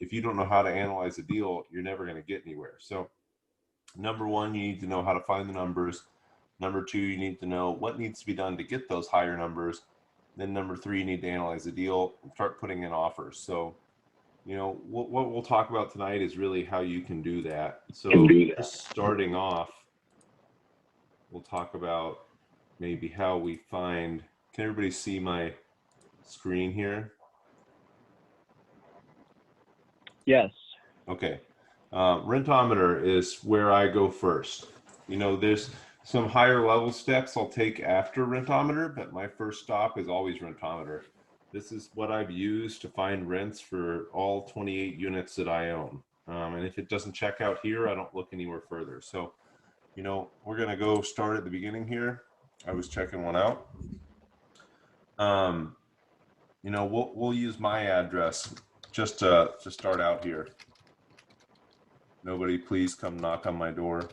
if you don't know how to analyze a deal, you're never going to get anywhere. So number one, you need to know how to find the numbers. Number two, you need to know what needs to be done to get those higher numbers. Then number three, you need to analyze the deal and start putting in offers. So, you know, what we'll talk about tonight is really how you can do that. So just starting off, we'll talk about maybe how we find, can everybody see my screen here? Yes. Okay. Rentometer is where I go first. You know, there's some higher level steps I'll take after Rentometer, but my first stop is always Rentometer. This is what I've used to find rents for all 28 units that I own. And if it doesn't check out here, I don't look anywhere further. So, you know, we're going to go start at the beginning here. I was checking one out. You know, we'll use my address just to start out here. Nobody please come knock on my door.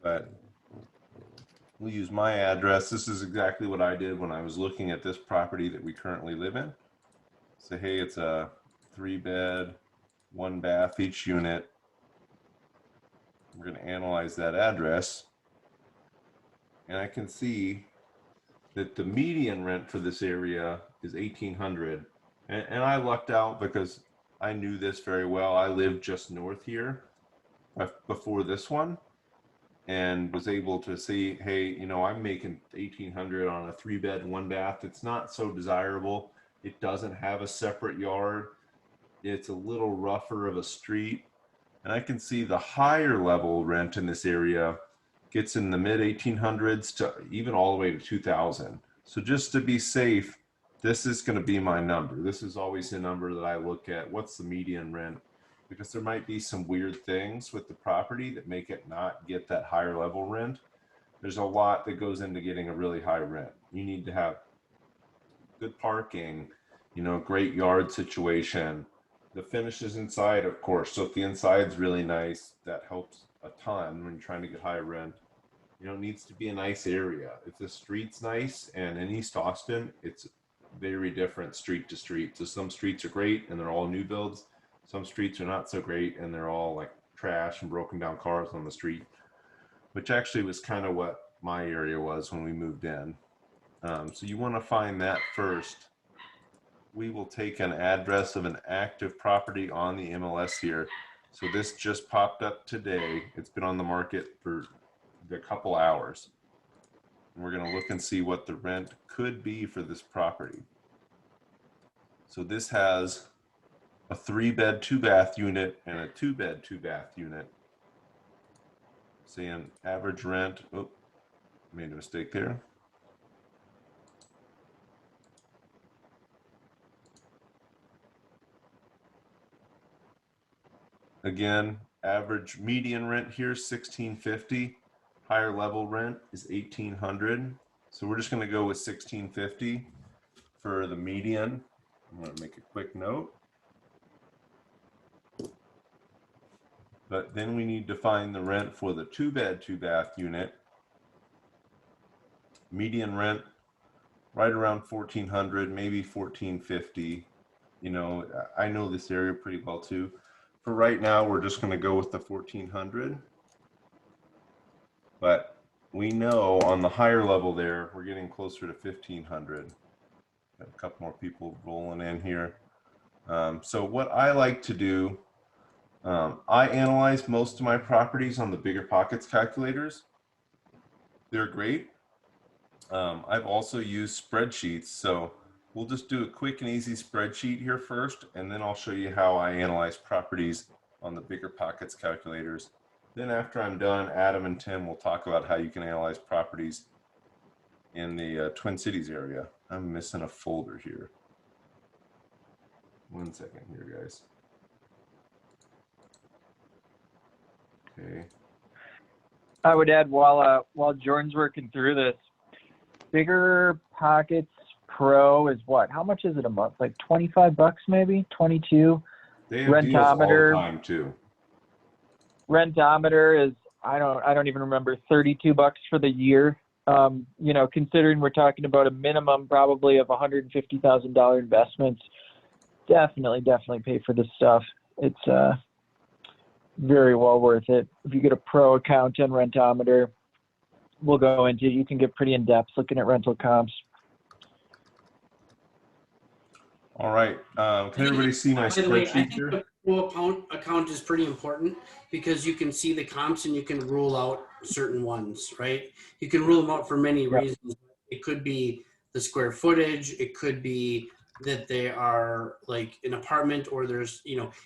But we'll use my address. This is exactly what I did when I was looking at this property that we currently live in. So, hey, it's a 3-bed, 1-bath each unit. We're going to analyze that address. And I can see that the median rent for this area is $1,800. And I lucked out because I knew this very well. I lived just north here before this one and was able to see, hey, you know, I'm making $1,800 on a 3-bed, 1-bath. It's not so desirable. It doesn't have a separate yard. It's a little rougher of a street. And I can see the higher level rent in this area gets in the mid 1800s to even all the way to 2000. So just to be safe, this is going to be my number. This is always a number that I look at. What's the median rent? Because there might be some weird things with the property that make it not get that higher level rent. There's a lot that goes into getting a really high rent. You need to have good parking, you know, great yard situation. The finishes inside, of course. So if the inside's really nice, that helps a ton when you're trying to get high rent. You know, it needs to be a nice area. If the street's nice, and in East Austin, it's very different street to street. So some streets are great and they're all new builds. Some streets are not so great and they're all like trash and broken down cars on the street, which actually was kind of what my area was when we moved in. So you want to find that first. We will take an address of an active property on the MLS here. So this just popped up today. It's been on the market for a couple hours. And we're going to look and see what the rent could be for this property. So this has a 3-bed, 2-bath unit and a 2-bed, 2-bath unit. Saying average rent, oh, made a mistake there. Again, average median rent here is $1,650. Higher level rent is $1,800. So we're just going to go with $1,650 for the median. I'm going to make a quick note. But then we need to find the rent for the 2-bed, 2-bath unit. Median rent right around $1,400, maybe $1,450. You know, I know this area pretty well too. For right now, we're just going to go with the $1,400. But we know on the higher level there, we're getting closer to $1,500. Got a couple more people rolling in here. So what I like to do, I analyze most of my properties on the Bigger Pockets calculators. They're great. I've also used spreadsheets. So we'll just do a quick and easy spreadsheet here first, and then I'll show you how I analyze properties on the Bigger Pockets calculators. Then after I'm done, Adam and Tim will talk about how you can analyze properties in the Twin Cities area. I'm missing a folder here. One second here, guys. Okay. I would add while Jordan's working through this, Bigger Pockets Pro is what? How much is it a month? Like $25 maybe? 22? They have deals all the time too. Rentometer is I don't even remember, $32 for the year. You know, considering we're talking about a minimum probably of $150,000 investments, definitely pay for this stuff. It's very well worth it. If you get a pro account on Rentometer, we'll go into it. You can get pretty in depth looking at rental comps. All right. Can everybody see my By the way, I spreadsheet think here? the pro account is pretty important because you can see the comps and you can rule out certain ones, right? You can rule them out for many reasons. It could be the square footage. It could be that they are like an apartment, or there's,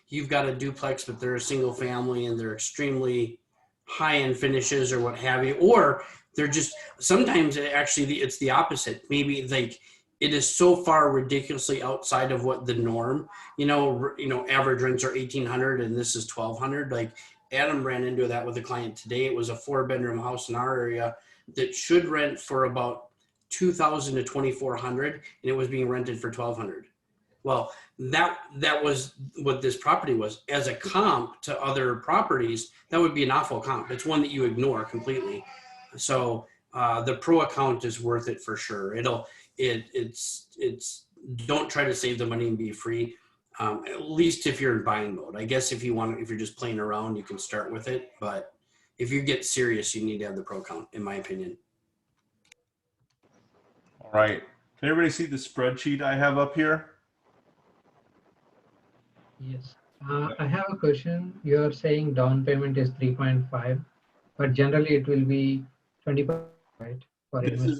you've got a duplex, but they're a single family and they're extremely high end finishes or what have you. Or they're just, sometimes it's the opposite. Maybe like it is so far ridiculously outside of what the norm, average rents are 1,800 and this is 1,200. Like Adam ran into that with a client today. It was a 4-bedroom house in our area that should rent for about 2,000 to 2,400, and it was being rented for 1,200. Well, that was what this property was. As a comp to other properties, that would be an awful comp. It's one that you ignore completely. So the pro account is worth it for sure. It's don't try to save the money and be free. At least if you're in buying mode. I guess if you're just playing around, you can start with it. But if you get serious, you need to have the pro account, in my opinion. All right. Can everybody see the spreadsheet I have up here? Yes. I have a question. You are saying down payment is 3.5, but generally it will be 20%, right?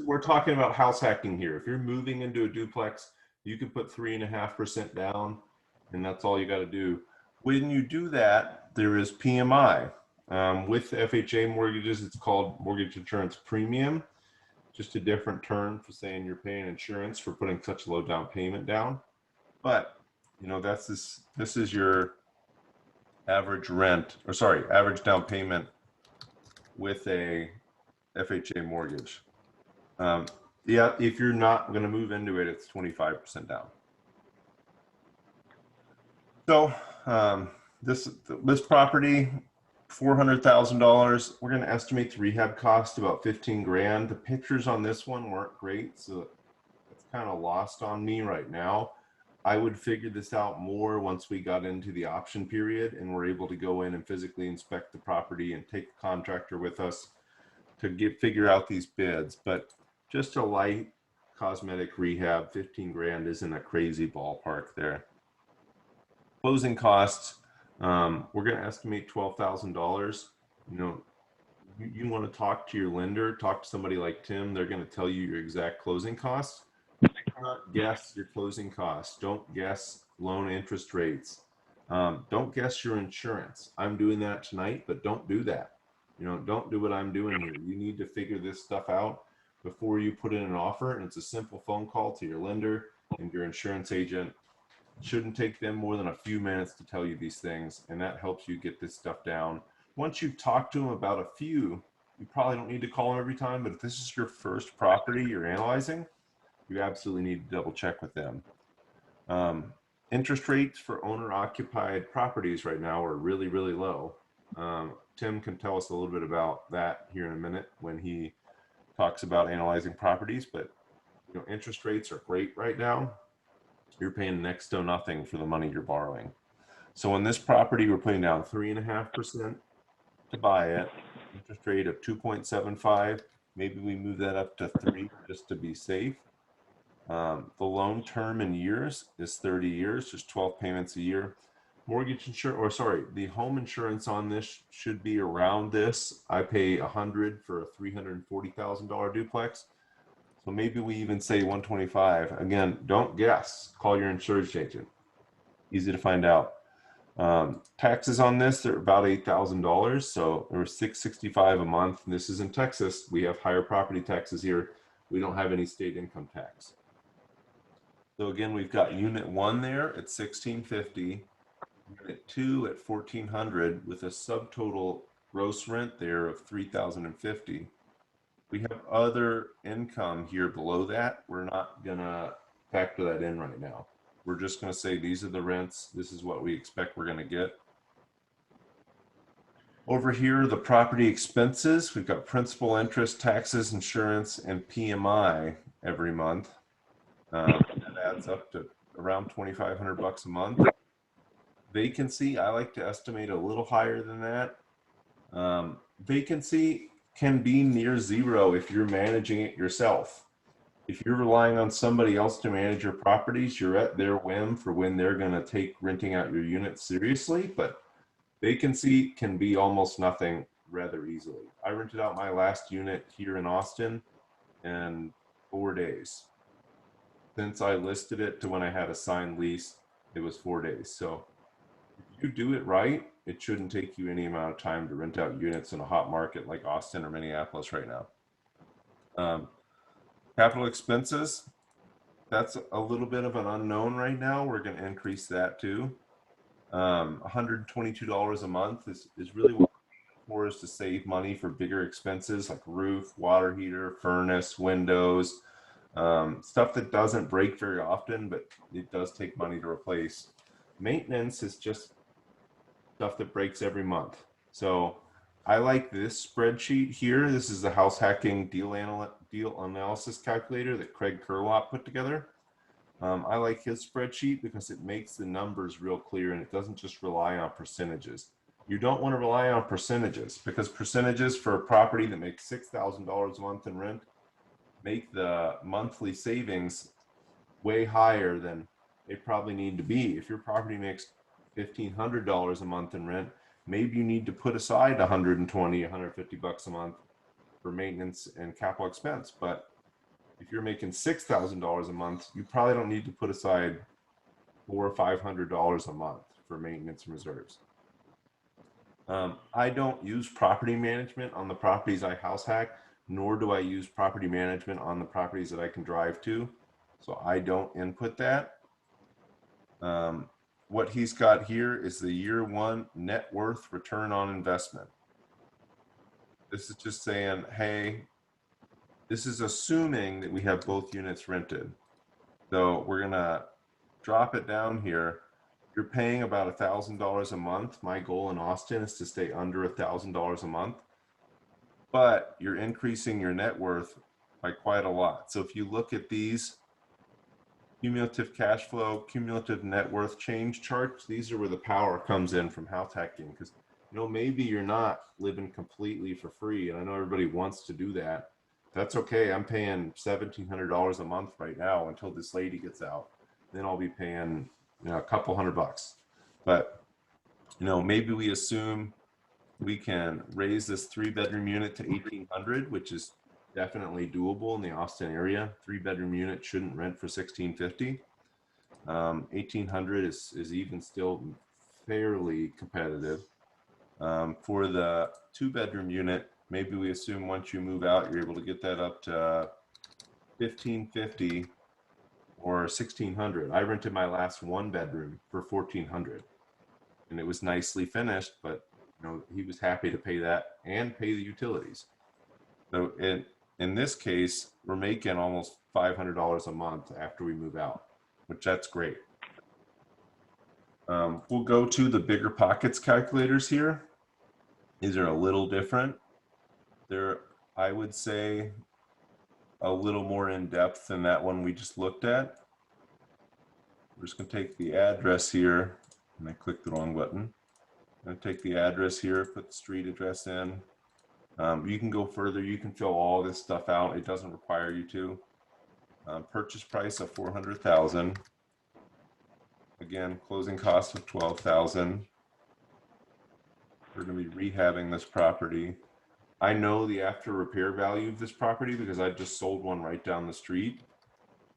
We're talking about house hacking here. If you're moving into a duplex, you can put 3.5% down, and that's all you got to do. When you do that, there is PMI. With FHA mortgages, it's called mortgage insurance premium. Just a different term for saying you're paying insurance for putting such a low down payment down. But this is your average average down payment with a FHA mortgage. Yeah, if you're not going to move into it, it's 25% down. So this property, $400,000. We're going to estimate the rehab cost about 15 grand. The pictures on this one weren't great, so it's kind of lost on me right now. I would figure this out more once we got into the option period and we're able to go in and physically inspect the property and take the contractor with us to figure out these bids. But just a light cosmetic rehab, 15 grand isn't a crazy ballpark there. Closing costs, we're going to estimate $12,000. You want to talk to your lender, talk to somebody like Tim. They're going to tell you your exact closing costs. Not guess your closing costs. Don't guess loan interest rates. Don't guess your insurance. I'm doing that tonight, but don't do that. Don't do what I'm doing here. You need to figure this stuff out before you put in an offer. And it's a simple phone call to your lender and your insurance agent. It shouldn't take them more than a few minutes to tell you these things. And that helps you get this stuff down. Once you've talked to them about a few, you probably don't need to call them every time. But if this is your first property you're analyzing, you absolutely need to double check with them. Interest rates for owner occupied properties right now are really, really low. Tim can tell us a little bit about that here in a minute when he talks about analyzing properties, but interest rates are great right now. You're paying next to nothing for the money you're borrowing. So on this property, we're putting down 3.5% to buy it, interest rate of 2.75. Maybe we move that up to 3 just to be safe. The loan term in years is 30 years, just 12 payments a year. Mortgage insurance, the home insurance on this should be around this. I pay $100 for a $340,000 duplex. So maybe we even say 125. Again, don't guess. Call your insurance agent. Easy to find out. Taxes on this, they're about $8,000. So there were $665 a month. And this is in Texas. We have higher property taxes here. We don't have any state income tax. So again, we've got unit 1 there at $1,650, unit 2 at $1,400 with a subtotal gross rent there of $3,050. We have other income here below that. We're not gonna factor that in right now. We're just gonna say these are the rents. This is what we expect we're gonna get. Over here, the property expenses. We've got principal, interest, taxes, insurance, and PMI every month. That adds up to around 2,500 bucks a month. Vacancy, I like to estimate a little higher than that. Vacancy can be near zero if you're managing it yourself. If you're relying on somebody else to manage your properties, you're at their whim for when they're going to take renting out your unit seriously. But vacancy can be almost nothing rather easily. I rented out my last unit here in Austin in 4 days. Since I listed it to when I had a signed lease, it was 4 days. So if you do it right, it shouldn't take you any amount of time to rent out units in a hot market like Austin or Minneapolis right now. Capital expenses, that's a little bit of an unknown right now. We're going to increase that too. $122 a month is really what for us to save money for bigger expenses like roof, water heater, furnace, windows, stuff that doesn't break very often, but it does take money to replace. Maintenance is just stuff that breaks every month. So I like this spreadsheet here. This is the house hacking deal analysis calculator that Craig Kurlop put together. I like his spreadsheet because it makes the numbers real clear and it doesn't just rely on percentages. You don't want to rely on percentages because percentages for a property that makes $6,000 a month in rent make the monthly savings way higher than they probably need to be. If your property makes $1,500 a month in rent, maybe you need to put aside 120, 150 bucks a month for maintenance and capital expense. But if you're making $6,000 a month, you probably don't need to put aside $400 or $500 a month for maintenance and reserves. I don't use property management on the properties I house hack, nor do I use property management on the properties that I can drive to. So I don't input that. What he's got here is the year one net worth return on investment. This is just saying, hey, this is assuming that we have both units rented. So we're gonna drop it down here. You're paying about $1,000 a month. My goal in Austin is to stay under $1,000 a month, but you're increasing your net worth by quite a lot. So if you look at these cumulative cash flow, cumulative net worth change charts, these are where the power comes in from house hacking. Because maybe you're not living completely for free, and I know everybody wants to do that. That's okay. I'm paying $1,700 a month right now until this lady gets out. Then I'll be paying a couple $100. But maybe we assume we can raise this 3-bedroom unit to 1,800, which is definitely doable in the Austin area. 3-bedroom unit shouldn't rent for $1,650. 1,800 is even still fairly competitive. For the 2-bedroom unit, maybe we assume once you move out, you're able to get that up to $1,550 or $1,600. I rented my last 1-bedroom for $1,400, and it was nicely finished, but he was happy to pay that and pay the utilities. So in this case, we're making almost $500 a month after we move out, which that's great. We'll go to the bigger pockets calculators here. These are a little different. They're, I would say, a little more in depth than that one we just looked at. We're just going to take the address here, and I clicked the wrong button. I'm going to take the address here, put the street address in. You can go further. You can fill all this stuff out. It doesn't require you to. Purchase price of $400,000. Again, closing cost of $12,000. We're going to be rehabbing this property. I know the after repair value of this property because I just sold one right down the street.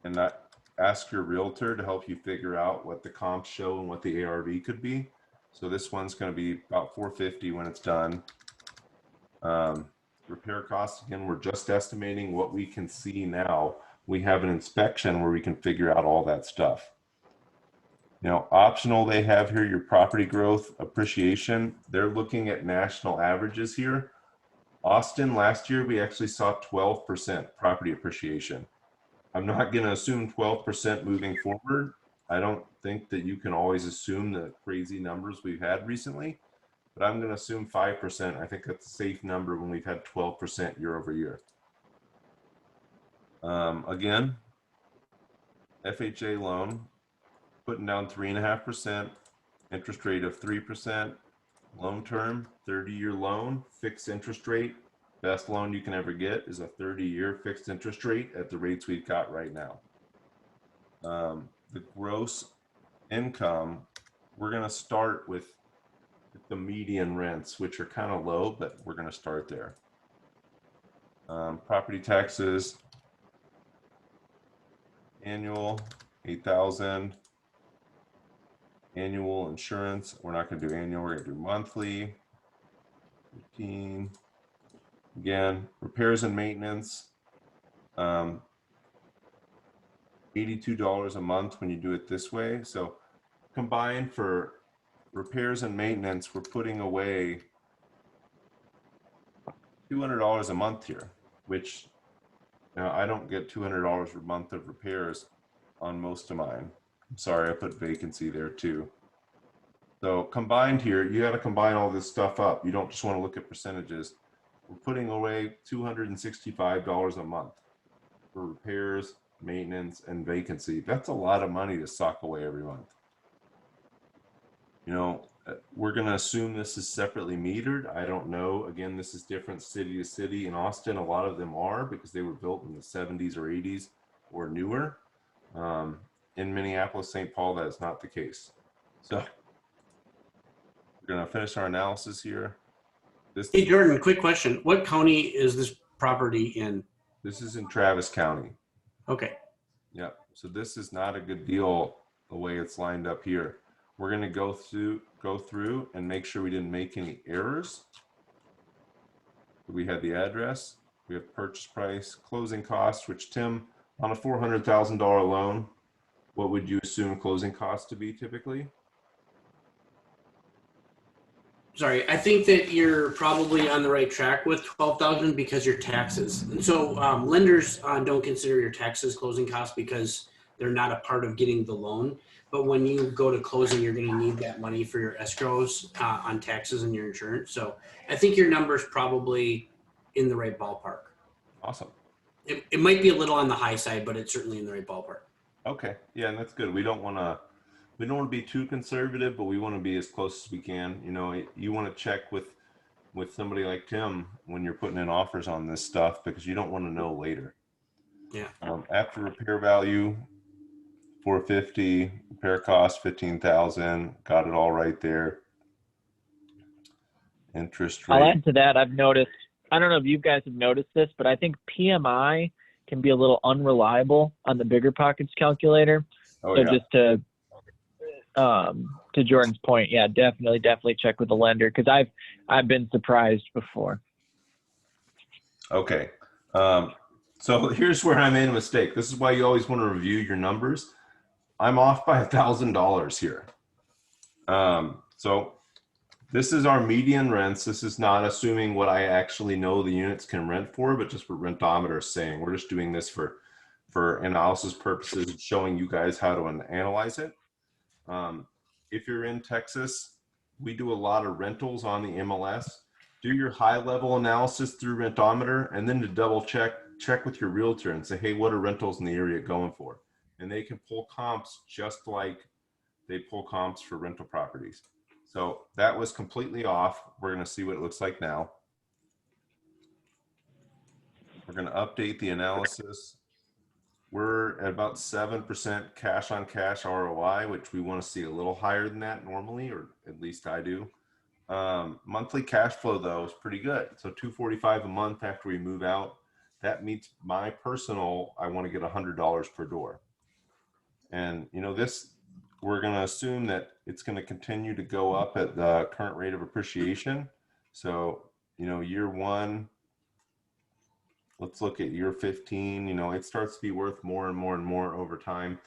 And that, ask your realtor to help you figure out what the comps show and what the ARV could be. So this one's going to be about $450 when it's done. Repair costs, again, we're just estimating what we can see now. We have an inspection where we can figure out all that stuff. Optional, they have here your property growth appreciation. They're looking at national averages here. Austin, last year, we actually saw 12% property appreciation. I'm not going to assume 12% moving forward. I don't think that you can always assume the crazy numbers we've had recently, but I'm going to assume 5%. I think that's a safe number when we've had 12% year over year. Again, FHA loan, putting down 3.5%, interest rate of 3%, loan term, 30-year loan, fixed interest rate. Best loan you can ever get is a 30-year fixed interest rate at the rates we've got right now. The gross income, we're going to start with the median rents, which are kind of low, but we're going to start there. Property taxes, annual, 8,000. Annual insurance, we're not going to do annual, we're going to do monthly. 15. Again, repairs and maintenance, $82 a month when you do it this way. So combined for repairs and maintenance, we're putting away $200 a month here, which now I don't get $200 a month of repairs on most of mine. I'm sorry, I put vacancy there too. So combined here, you got to combine all this stuff up. You don't just want to look at percentages. We're putting away $265 a month for repairs, maintenance, and vacancy. That's a lot of money to sock away every month. You know, we're going to assume this is separately metered. I don't know. Again, this is different city to city. In Austin, a lot of them are because they were built in the 70s or 80s or newer. In Minneapolis, St. Paul, that is not the case. So we're going to finish our analysis here. Hey, Jordan, quick question. What county is this property in? This is in Travis County. Okay. Yeah. So this is not a good deal the way it's lined up here. We're going to go through and make sure we didn't make any errors. We had the address, we have purchase price, closing costs, which Tim, on a $400,000 loan, what would you assume closing costs to be typically? Sorry, I think that you're probably on the right track with 12,000 because your taxes. And so lenders don't consider your taxes closing costs because they're not a part of getting the loan. But when you go to closing, you're going to need that money for your escrows on taxes and your insurance. So I think your number's probably in the right ballpark. Awesome. It might be a little on the high side, but it's certainly in the right ballpark. Okay. Yeah, and that's good. We don't want to be too conservative, but we want to be as close as we can. You know, you want to check with somebody like Tim when you're putting in offers on this stuff because you don't want to know later. Yeah. After repair value, 450, repair cost 15,000. Got it all right there. Interest rate. I'll add to that. I've noticed, I don't know if you guys have noticed this, but I think PMI can be a little unreliable on the Bigger Pockets calculator. Oh, so yeah. just to Jordan's point, yeah, definitely check with the lender because I've been surprised before. Okay. So here's where I made a mistake. This is why you always want to review your numbers. I'm off by $1,000 here. So this is our median rents. This is not assuming what I actually know the units can rent for, but just what Rentometer is saying. We're just doing this for analysis purposes, showing you guys how to analyze it. If you're in Texas, we do a lot of rentals on the MLS. Do your high level analysis through Rentometer, and then to double check with your realtor and say, hey, what are rentals in the area going for? And they can pull comps just like they pull comps for rental properties. So that was completely off. We're going to see what it looks like now. We're going to update the analysis. We're at about 7% cash on cash ROI, which we want to see a little higher than that normally, or at least I do. Monthly cash flow though is pretty good. So $245 a month after we move out. That meets my personal, I want to get $100 per door. And you know, this, we're going to assume that it's going to continue to go up at the current rate of appreciation. So, you know, year one, let's look at year 15, you know, it starts to be worth more and more and more over time.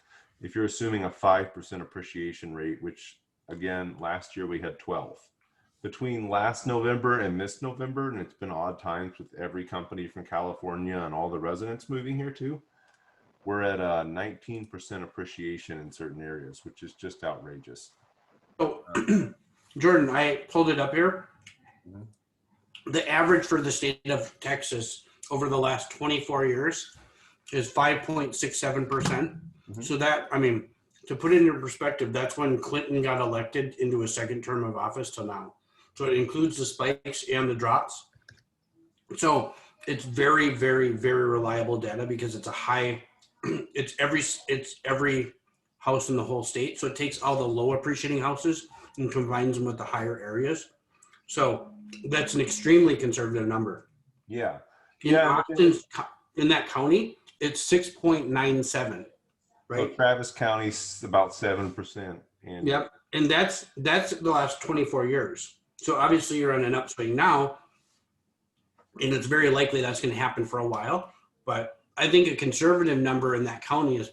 If you're assuming a 5% appreciation rate, which again, last year we had 12. Between last November and this November, and it's been odd times with every company from California and all the residents moving here too, we're at a 19% appreciation in certain areas, which is just outrageous. So, Jordan, I pulled it up here. The average for the state of Texas over the last 24 years is 5.67%. So that, I mean, to put it into perspective, that's when Clinton got elected into a second term of office till now. So it includes the spikes and the drops. So it's very, very, very reliable data because it's a high, it's every house in the whole state. So it takes all the low appreciating houses and combines them with the higher areas. So that's an extremely conservative number. Yeah. In Austin's, in that county, it's 6.97, right? So Travis County's about 7%. And Yep. And that's the last 24 years. So obviously you're on an upswing now, and it's very likely that's going to happen for a while. But I think a conservative number in that county is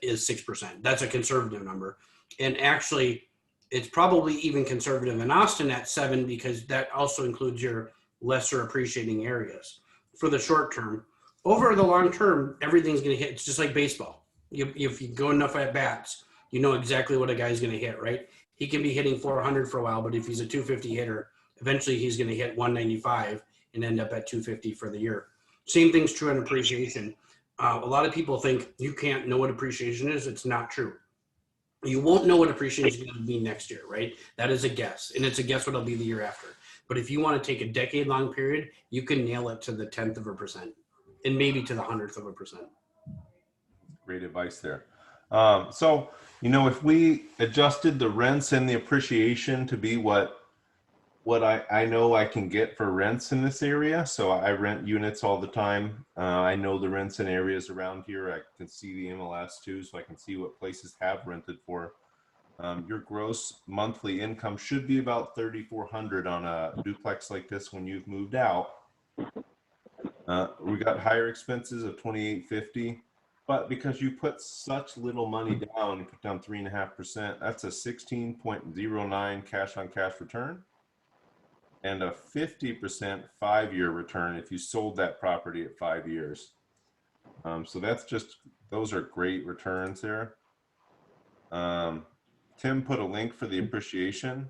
6%. That's a conservative number. And actually, it's probably even conservative in Austin at 7 because that also includes your lesser appreciating areas for the short term. Over the long term, everything's going to hit. It's just like baseball. If you go enough at bats, you know exactly what a guy's going to hit, right? He can be hitting 400 for a while, but if he's a 250 hitter, eventually he's going to hit 195 and end up at 250 for the year. Same thing's true in appreciation. A lot of people think you can't know what appreciation is. It's not true. You won't know what appreciation is going to be next year, right? That is a guess, and it's a guess what it'll be the year after. But if you want to take a decade-long period, you can nail it to the 10th% and maybe to the 100th%. Great advice there. So, you know, if we adjusted the rents and the appreciation to be what I know I can get for rents in this area. So I rent units all the time. I know the rents in areas around here. I can see the MLS too, so I can see what places have rented for. Your gross monthly income should be about $3,400 on a duplex like this when you've moved out. We got higher expenses of $2,850, but because you put such little money down, you put down 3.5%, that's a 16.09 cash on cash return. And a 50% 5-year return if you sold that property at 5 years. So that's just, those are great returns there. Tim put a link for the appreciation.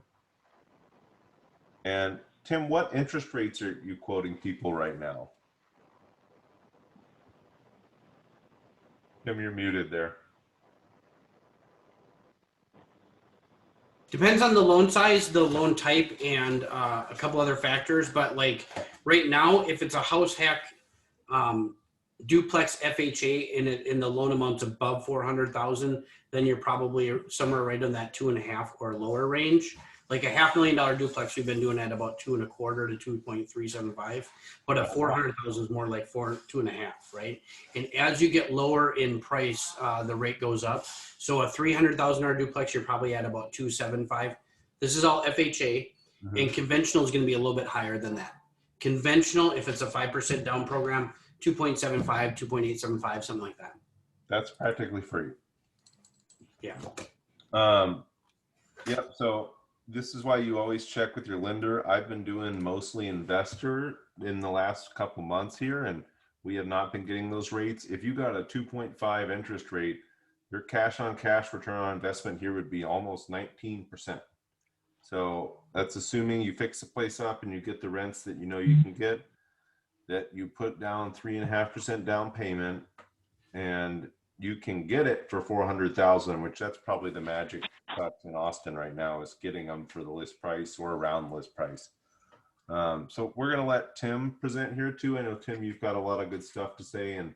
And Tim, what interest rates are you quoting people right now? Tim, you're muted there. Depends on the loan size, the loan type, and a couple other factors. But like right now, if it's a house hack duplex FHA and the loan amount's above 400,000, then you're probably somewhere right in that 2.5 or lower range. Like a $500,000 duplex, we've been doing at about 2.25 to 2.375, but a 400,000 is more like 2.5, right? And as you get lower in price, the rate goes up. So a $300,000 duplex, you're probably at about 2.75. This is all FHA, and conventional is going to be a little bit higher than that. Conventional, if it's a 5% down program, 2.75, 2.875, something like that. That's practically free. Yeah. Yep. So this is why you always check with your lender. I've been doing mostly investor in the last couple months here, and we have not been getting those rates. If you got a 2.5 interest rate, your cash on cash return on investment here would be almost 19%. So that's assuming you fix the place up and you get the rents that you know you can get, that you put down 3.5% down payment, and you can get it for 400,000, which that's probably the magic cut in Austin right now, is getting them for the list price or around list price. So we're going to let Tim present here too. I know, Tim, you've got a lot of good stuff to say. And,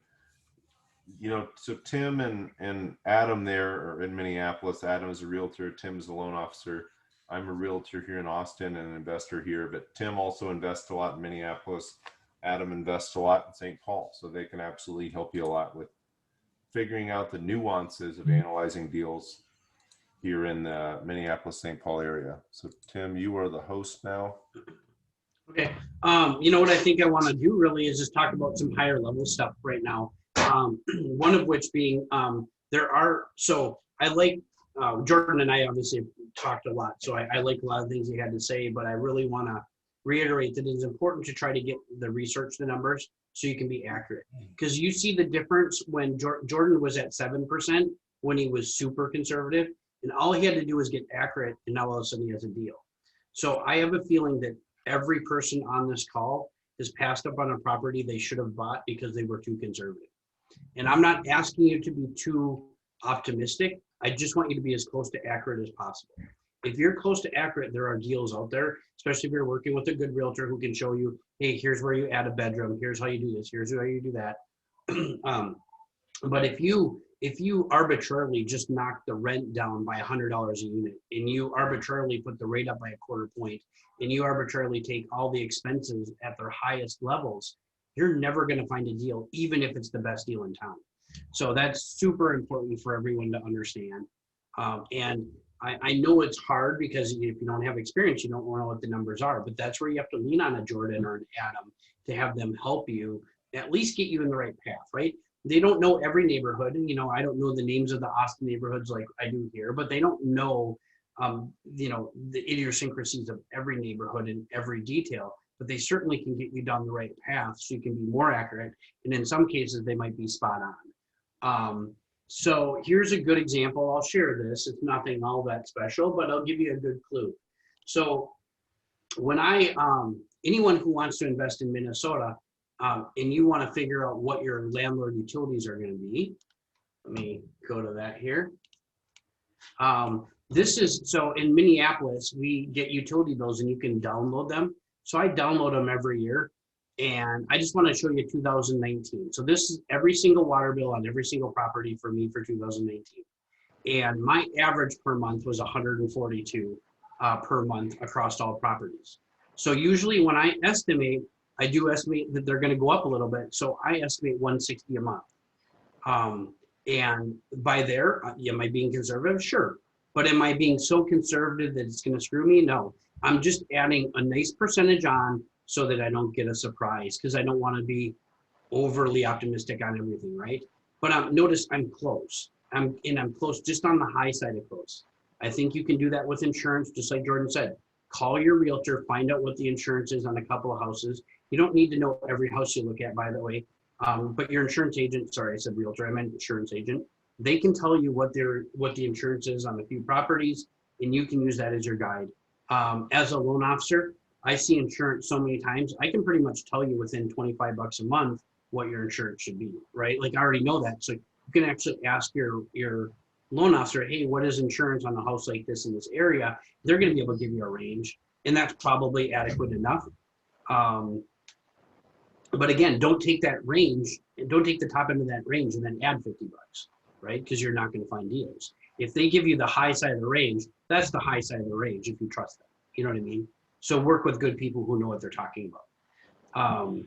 you know, so Tim and Adam there are in Minneapolis. Adam is a realtor. Tim is a loan officer. I'm a realtor here in Austin and an investor here, but Tim also invests a lot in Minneapolis. Adam invests a lot in St. Paul. So they can absolutely help you a lot with figuring out the nuances of analyzing deals here in the Minneapolis-St. Paul area. So Tim, you are the host now. Okay. You know what I think I want to do really is just talk about some higher level stuff right now. One of which being so I like Jordan and I obviously have talked a lot. So I like a lot of things he had to say, but I really want to reiterate that it is important to try to get the research, the numbers, so you can be accurate. Because you see the difference when Jordan was at 7% when he was super conservative, and all he had to do was get accurate, and now all of a sudden he has a deal. So I have a feeling that every person on this call has passed up on a property they should have bought because they were too conservative. And I'm not asking you to be too optimistic. I just want you to be as close to accurate as possible. If you're close to accurate, there are deals out there, especially if you're working with a good realtor who can show you, hey, here's where you add a bedroom, here's how you do this, here's how you do that. But if you arbitrarily just knock the rent down by $100 a unit, and you arbitrarily put the rate up by a quarter point, and you arbitrarily take all the expenses at their highest levels, you're never going to find a deal, even if it's the best deal in town. So that's super important for everyone to understand. And I know it's hard because if you don't have experience, you don't know what the numbers are, but that's where you have to lean on a Jordan or an Adam to have them help you, at least get you in the right path, right? They don't know every neighborhood. And, I don't know the names of the Austin neighborhoods like I do here, but they don't know, the idiosyncrasies of every neighborhood in every detail, but they certainly can get you down the right path so you can be more accurate. And in some cases, they might be spot on. So here's a good example. I'll share this. It's nothing all that special, but I'll give you a good clue. So when anyone who wants to invest in Minnesota, and you want to figure out what your landlord utilities are going to be, let me go to that here. So in Minneapolis, we get utility bills and you can download them. So I download them every year. And I just want to show you 2019. So this is every single water bill on every single property for me for 2019. And my average per month was 142 per month across all properties. So usually when I estimate, I do estimate that they're going to go up a little bit. So I estimate 160 a month. And by there, am I being conservative? Sure. But am I being so conservative that it's going to screw me? No. I'm just adding a nice percentage on so that I don't get a surprise, because I don't want to be overly optimistic on everything, right? But notice I'm close. I'm close, just on the high side of close. I think you can do that with insurance, just like Jordan said. Call your realtor, find out what the insurance is on a couple of houses. You don't need to know every house you look at, by the way. But your insurance agent, sorry, I said realtor, I meant insurance agent. They can tell you what the insurance is on a few properties, and you can use that as your guide. As a loan officer, I see insurance so many times, I can pretty much tell you within 25 bucks a month what your insurance should be, right? Like I already know that. So you can actually ask your loan officer, hey, what is insurance on a house like this in this area? They're going to be able to give you a range, and that's probably adequate enough. But again, don't take that range, and don't take the top end of that range and then add 50 bucks, right? Because you're not going to find deals. If they give you the high side of the range, that's the high side of the range if you trust them. You know what I mean? So work with good people who know what they're talking about.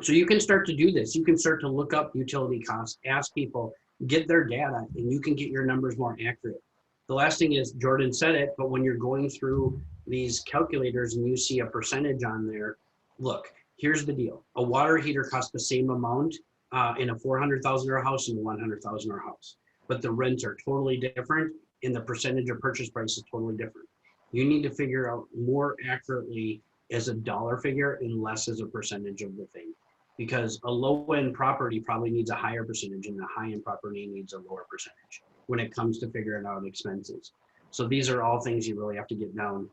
So you can start to do this. You can start to look up utility costs, ask people, get their data, and you can get your numbers more accurate. The last thing is, Jordan said it, but when you're going through these calculators and you see a percentage on there, look, here's the deal. A water heater costs the same amount in a $400,000 house and a $100,000 house, but the rents are totally different and the percentage of purchase price is totally different. You need to figure out more accurately as a dollar figure and less as a percentage of the thing, because a low-end property probably needs a higher percentage and a high-end property needs a lower percentage when it comes to figuring out expenses. So these are all things you really have to get down.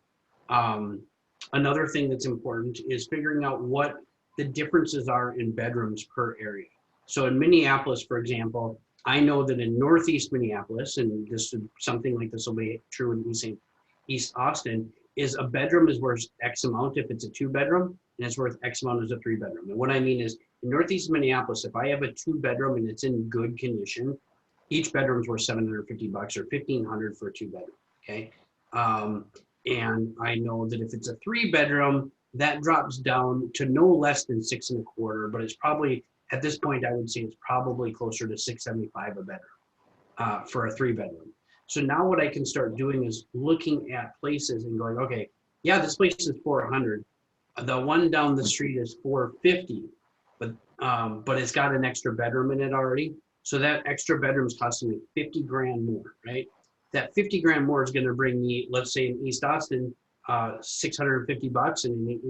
Another thing that's important is figuring out what the differences are in bedrooms per area. So in Minneapolis, for example, I know that in Northeast Minneapolis, and this something like this will be true in East Austin, is a bedroom is worth X amount if it's a 2-bedroom, and it's worth X amount as a 3-bedroom. And what I mean is, in Northeast Minneapolis, if I have a 2-bedroom and it's in good condition, each bedroom is worth $750 or $1,500 for a 2-bedroom. Okay, and I know that if it's a 3-bedroom, that drops down to no less than $625, but it's probably at this point I would say it's probably closer to $675 a bedroom for a 3-bedroom. So now what I can start doing is looking at places and going, okay, yeah, this place is $400. The one down the street is $450, but it's got an extra bedroom in it already. So that extra bedroom is costing me $50,000 more, right? That $50,000 more is going to bring me, let's say in East Austin, $650, and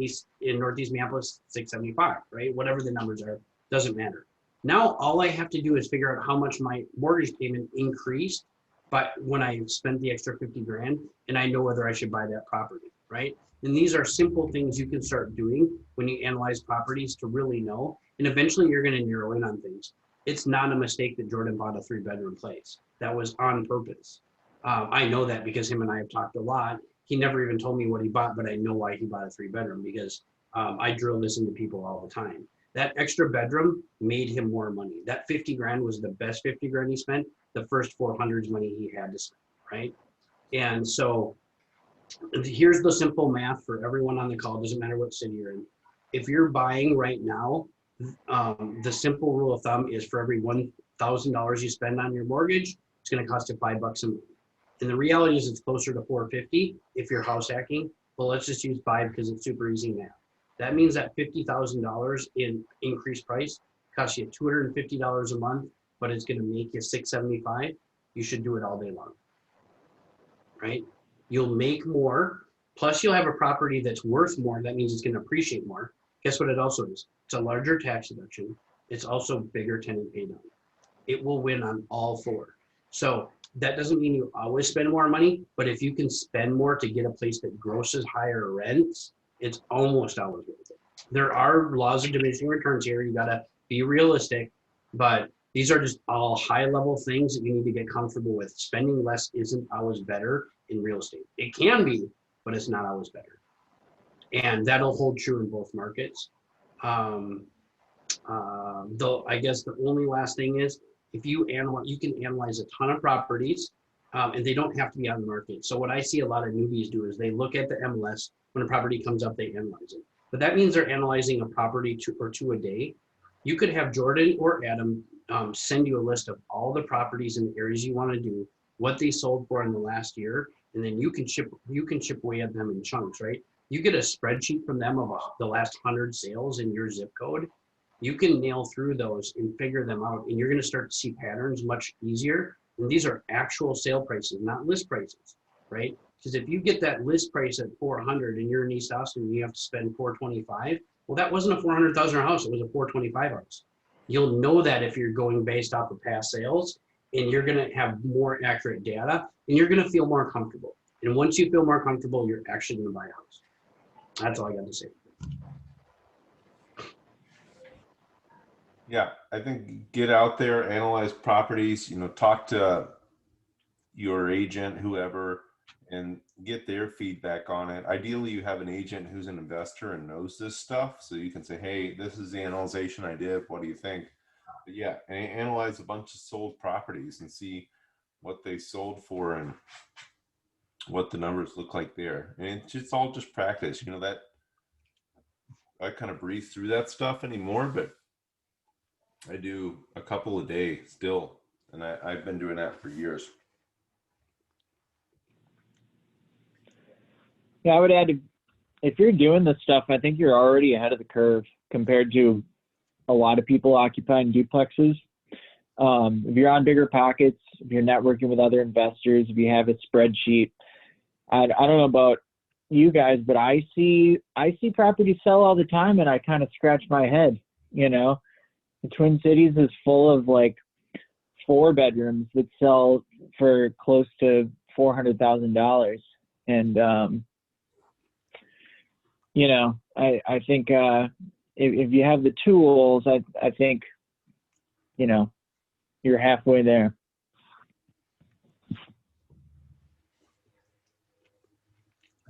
in Northeast Minneapolis, $675, right? Whatever the numbers are, doesn't matter. Now all I have to do is figure out how much my mortgage payment increased, but when I spent the extra $50,000, and I know whether I should buy that property, right? And these are simple things you can start doing when you analyze properties to really know, and eventually you're going to narrow in on things. It's not a mistake that Jordan bought a 3-bedroom place. That was on purpose. I know that because him and I have talked a lot. He never even told me what he bought, but I know why he bought a 3-bedroom because I drill this into people all the time. That extra bedroom made him more money. That 50 grand was the best 50 grand he spent. The first 400's money he had to spend, right? And so here's the simple math for everyone on the call. Doesn't matter what city you're in. If you're buying right now, the simple rule of thumb is for every $1,000 you spend on your mortgage, it's going to cost you $5 a month. And the reality is it's closer to 450 if you're house hacking. But let's just use 5 because it's super easy math. That means that $50,000 in increased price costs you $250 a month, but it's going to make you $675. You should do it all day long, right? You'll make more. Plus, you'll have a property that's worth more. That means it's going to appreciate more. Guess what it also is? It's a larger tax deduction. It's also bigger tenant pay down. It will win on all 4. So that doesn't mean you always spend more money, but if you can spend more to get a place that grosses higher rents, it's almost always worth it. There are laws of diminishing returns here. You got to be realistic, but these are just all high level things that you need to get comfortable with. Spending less isn't always better in real estate. It can be, but it's not always better. And that'll hold true in both markets. Though I guess the only last thing is if you analyze, you can analyze a ton of properties and they don't have to be on the market. So what I see a lot of newbies do is they look at the MLS when a property comes up, they analyze it. But that means they're analyzing a property or two a day. You could have Jordan or Adam send you a list of all the properties in the areas you want to do, what they sold for in the last year, and then you can chip away at them in chunks, right? You get a spreadsheet from them of the last 100 sales in your zip code. You can nail through those and figure them out, and you're going to start to see patterns much easier. And these are actual sale prices, not list prices, right? Because if you get that list price at 400 and you're in East Austin and you have to spend 425, well, that wasn't a 400,000 house, it was a 425 house. You'll know that if you're going based off of past sales, and you're going to have more accurate data, and you're going to feel more comfortable. And once you feel more comfortable, you're actually going to buy a house. That's all I got to say. Yeah, I think get out there, analyze properties, talk to your agent, whoever, and get their feedback on it. Ideally, you have an agent who's an investor and knows this stuff, so you can say, hey, this is the analyzation I did. What do you think? But yeah, analyze a bunch of sold properties and see what they sold for and what the numbers look like there. And it's all just practice. That I kind of breeze through that stuff anymore, but I do a couple a day still, and I've been doing that for years. Yeah, I would add, if you're doing this stuff, I think you're already ahead of the curve compared to a lot of people occupying duplexes. If you're on bigger pockets, if you're networking with other investors, if you have a spreadsheet, I don't know about you guys, but I see properties sell all the time, and I kind of scratch my head. The Twin Cities is full of like 4 bedrooms that sell for close to $400,000, and I think if you have the tools, I think you're halfway there.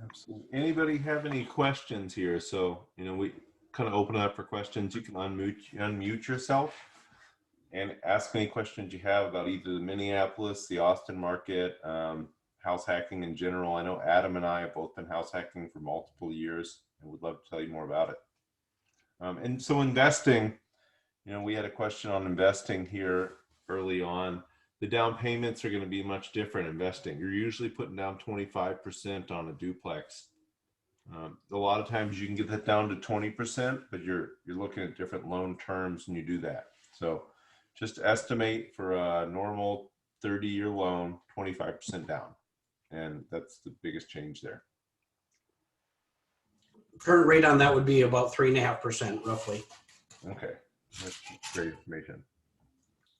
Absolutely. Anybody have any questions here? So, we kind of open it up for questions. You can unmute yourself and ask any questions you have about either the Minneapolis, the Austin market, house hacking in general. I know Adam and I have both been house hacking for multiple years and would love to tell you more about it. And so investing, we had a question on investing here early on. The down payments are going to be much different investing. You're usually putting down 25% on a duplex. A lot of times you can get that down to 20%, but you're looking at different loan terms when you do that. So just estimate for a normal 30-year loan, 25% down. And that's the biggest change there. Current rate on that would be about 3.5% roughly. Okay, that's great information.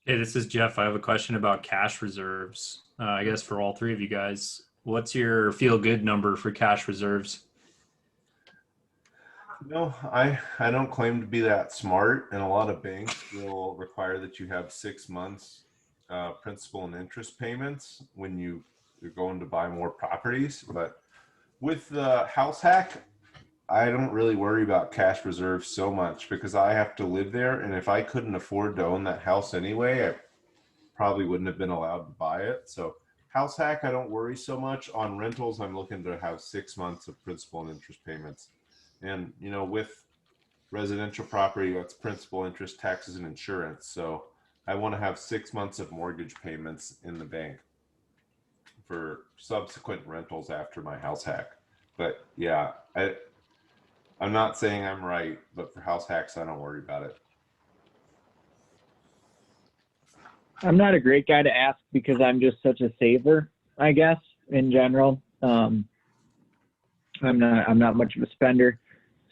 Hey, this is Jeff. I have a question about cash reserves. I guess for all 3 of you guys, what's your feel good number for cash reserves? No, I don't claim to be that smart, and a lot of banks will require that you have 6 months principal and interest payments when you're going to buy more properties. But with the house hack, I don't really worry about cash reserves so much because I have to live there, and if I couldn't afford to own that house anyway, I probably wouldn't have been allowed to buy it. So house hack, I don't worry so much. On rentals, I'm looking to have 6 months of principal and interest payments. And with residential property, that's principal, interest, taxes, and insurance. So I want to have 6 months of mortgage payments in the bank for subsequent rentals after my house hack. But yeah, I'm not saying I'm right, but for house hacks, I don't worry about it. I'm not a great guy to ask because I'm just such a saver, I guess, in general. I'm not much of a spender.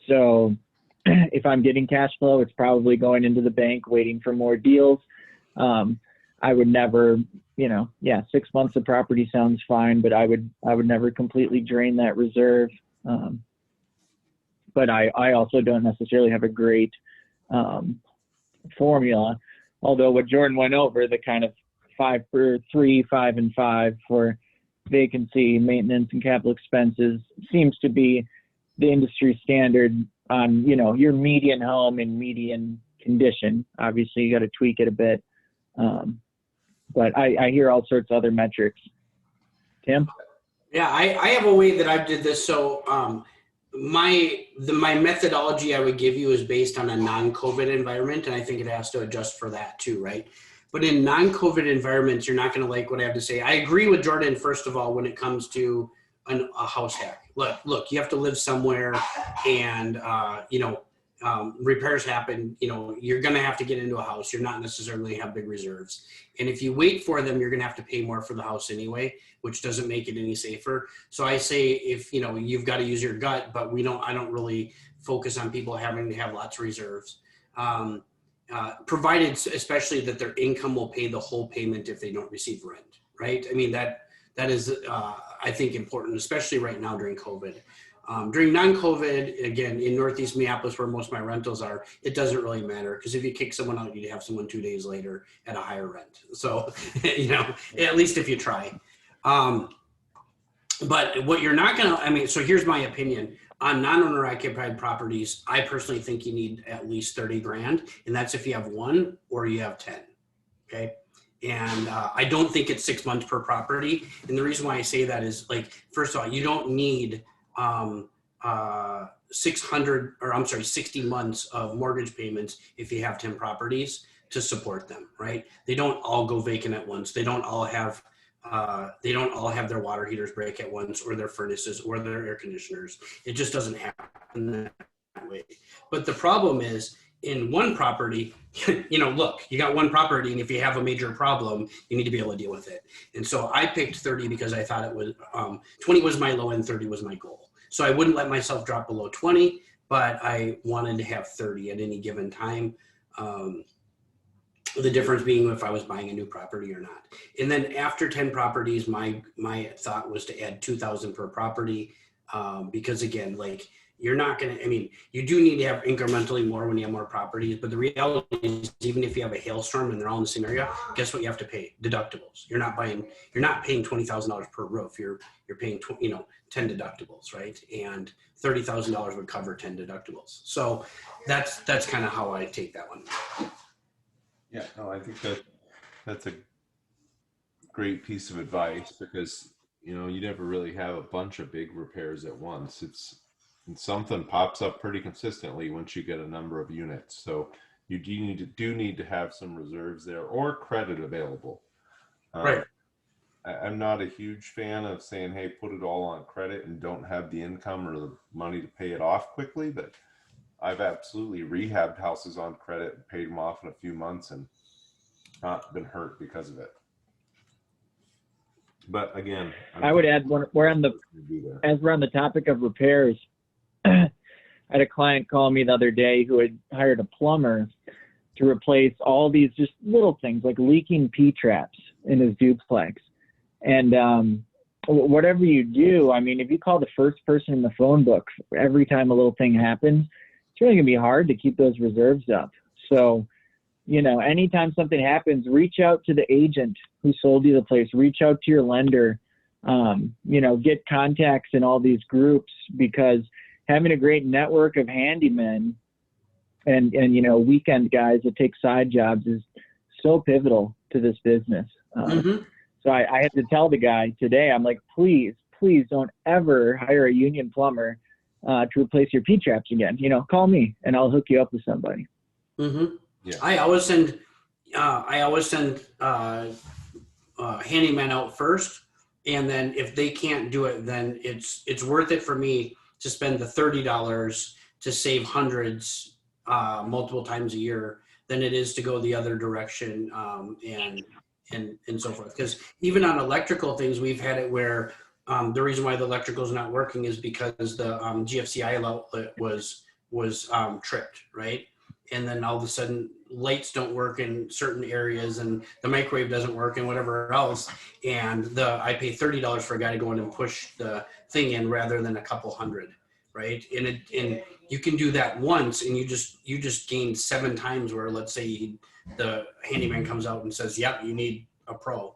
So if I'm getting cash flow, it's probably going into the bank waiting for more deals. I would never, 6 months of property sounds fine, but I would never completely drain that reserve. But I also don't necessarily have a great formula. Although what Jordan went over, the kind of 5 for 3, 5 and 5 for vacancy, maintenance, and capital expenses seems to be the industry standard on, your median home in median condition. Obviously, you got to tweak it a bit. But I hear all sorts of other metrics. Tim? Yeah, I have a way that I did this. So my methodology I would give you is based on a non-COVID environment, and I think it has to adjust for that too, right? But in non-COVID environments, you're not going to like what I have to say. I agree with Jordan, first of all, when it comes to a house hack. Look, you have to live somewhere, and repairs happen. You're going to have to get into a house. You're not necessarily have big reserves, and if you wait for them, you're going to have to pay more for the house anyway, which doesn't make it any safer. So I say, if you've got to use your gut, but I don't really focus on people having to have lots of reserves. Provided especially that their income will pay the whole payment if they don't receive rent, right? I mean, that is, I think, important, especially right now during COVID. During non-COVID, again, in Northeast Minneapolis, where most of my rentals are, it doesn't really matter, because if you kick someone out, you'd have someone 2 days later at a higher rent. So, at least if you try. But what you're not gonna, so here's my opinion. On non-owner occupied properties, I personally think you need at least 30 grand, and that's if you have 1 or you have 10, okay? And I don't think it's 6 months per property. And the reason why I say that is, first of all, you don't need 60 months of mortgage payments if you have 10 properties to support them, right? They don't all go vacant at once. They don't all have their water heaters break at once, or their furnaces, or their air conditioners. It just doesn't happen that way. But the problem is, in one property, look, you got one property, and if you have a major problem, you need to be able to deal with it. And so I picked 30 because I thought it was 20 was my low end, 30 was my goal. So I wouldn't let myself drop below 20, but I wanted to have 30 at any given time. The difference being if I was buying a new property or not. And then after 10 properties, my thought was to add 2,000 per property, because again, you're not going to, you do need to have incrementally more when you have more properties, but the reality is, even if you have a hailstorm and they're all in the same area, guess what you have to pay? Deductibles. You're not paying $20,000 per roof. You're paying 10 deductibles, right? And $30,000 would cover 10 deductibles. So that's kind of how I take that one. Yeah, no, I think that's a great piece of advice, because you never really have a bunch of big repairs at once. And something pops up pretty consistently once you get a number of units. So you do need to have some reserves there, or credit available. Right. I'm not a huge fan of saying, hey, put it all on credit and don't have the income or the money to pay it off quickly, but I've absolutely rehabbed houses on credit and paid them off in a few months and not been hurt because of it. But again, I would add, as we're on the topic of repairs, I had a client call me the other day who had hired a plumber to replace all these just little things like leaking P-traps in his duplex. And whatever you do, I mean, if you call the first person in the phone book every time a little thing happens, it's really going to be hard to keep those reserves up. So, you know, anytime something happens, reach out to the agent who sold you the place, reach out to your lender, you know, get contacts in all these groups, because having a great network of handymen and you know, weekend guys that take side jobs is so pivotal to this business. So I had to tell the guy today, I'm like, please don't ever hire a union plumber to replace your P-traps again. You know, call me and I'll hook you up with somebody. Yeah. I always send handyman out first, and then if they can't do it, then it's worth it for me to spend the $30 to save hundreds multiple times a year than it is to go the other direction and so forth. Because even on electrical things, we've had it where the reason why the electrical is not working is because the GFCI outlet was tripped, right? And then all of a sudden lights don't work in certain areas and the microwave doesn't work and whatever else. And I pay $30 for a guy to go in and push the thing in rather than a couple hundred, right? And you can do that once and you just gain 7 times, where let's say the handyman comes out and says, yep, you need a pro.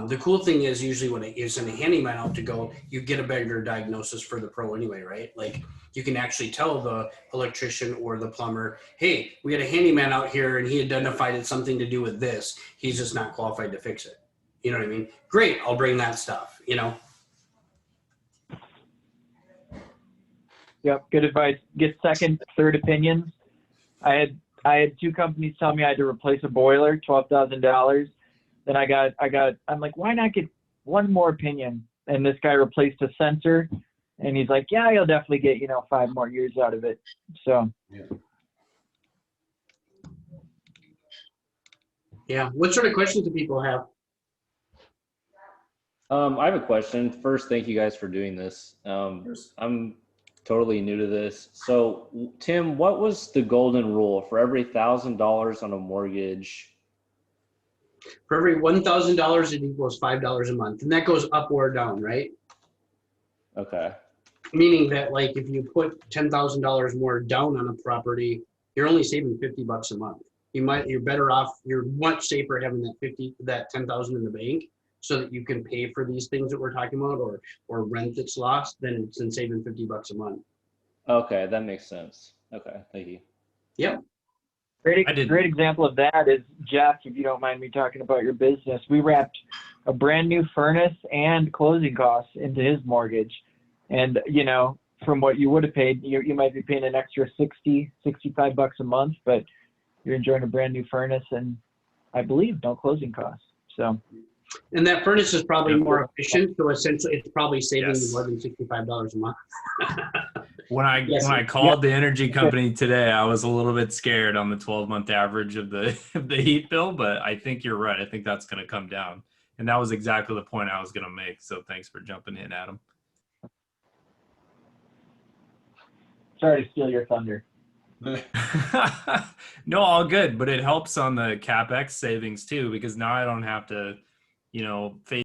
The cool thing is usually when you send a handyman out to go, you get a better diagnosis for the pro anyway, right? Like you can actually tell the electrician or the plumber, hey, we had a handyman out here and he identified it's something to do with this. He's just not qualified to fix it. You know what I mean? Great, I'll bring that stuff, you know? Yep, good advice. Get second, third opinions. I had 2 companies tell me I had to replace a boiler, $12,000. Then I'm like, why not get one more opinion? And this guy replaced a sensor, and he's like, yeah, you'll definitely get, 5 more years out of it. So. Yeah. What sort of questions do people have? I have a question. First, thank you guys for doing this. I'm totally new to this. So, Tim, what was the golden rule for every $1,000 on a mortgage? For every $1,000, it equals $5 a month, and that goes up or down, right? Okay. Meaning that, like, if you put $10,000 more down on a property, you're only saving $50 a month. You're better off. You're much safer having that 10,000 in the bank, so that you can pay for these things that we're talking about, or rent that's lost, than saving $50 a month. Okay, that makes sense. Okay, thank you. Yep. Great example of that is, Jeff, if you don't mind me talking about your business, we wrapped a brand new furnace and closing costs into his mortgage. And, from what you would have paid, you might be paying an extra $65 a month, but you're enjoying a brand new furnace and, I believe, no closing costs. So. And that furnace is probably more efficient, so essentially it's probably saving you more than $65 a month. When I called the energy company today, I was a little bit scared on the 12-month average of the heat bill, but I think you're right. I think that's going to come down, and that was exactly the point I was going to make. So thanks for jumping in, Adam. Sorry to steal your thunder. No, all good, but it helps on the CapEx savings too, because now I don't have to, face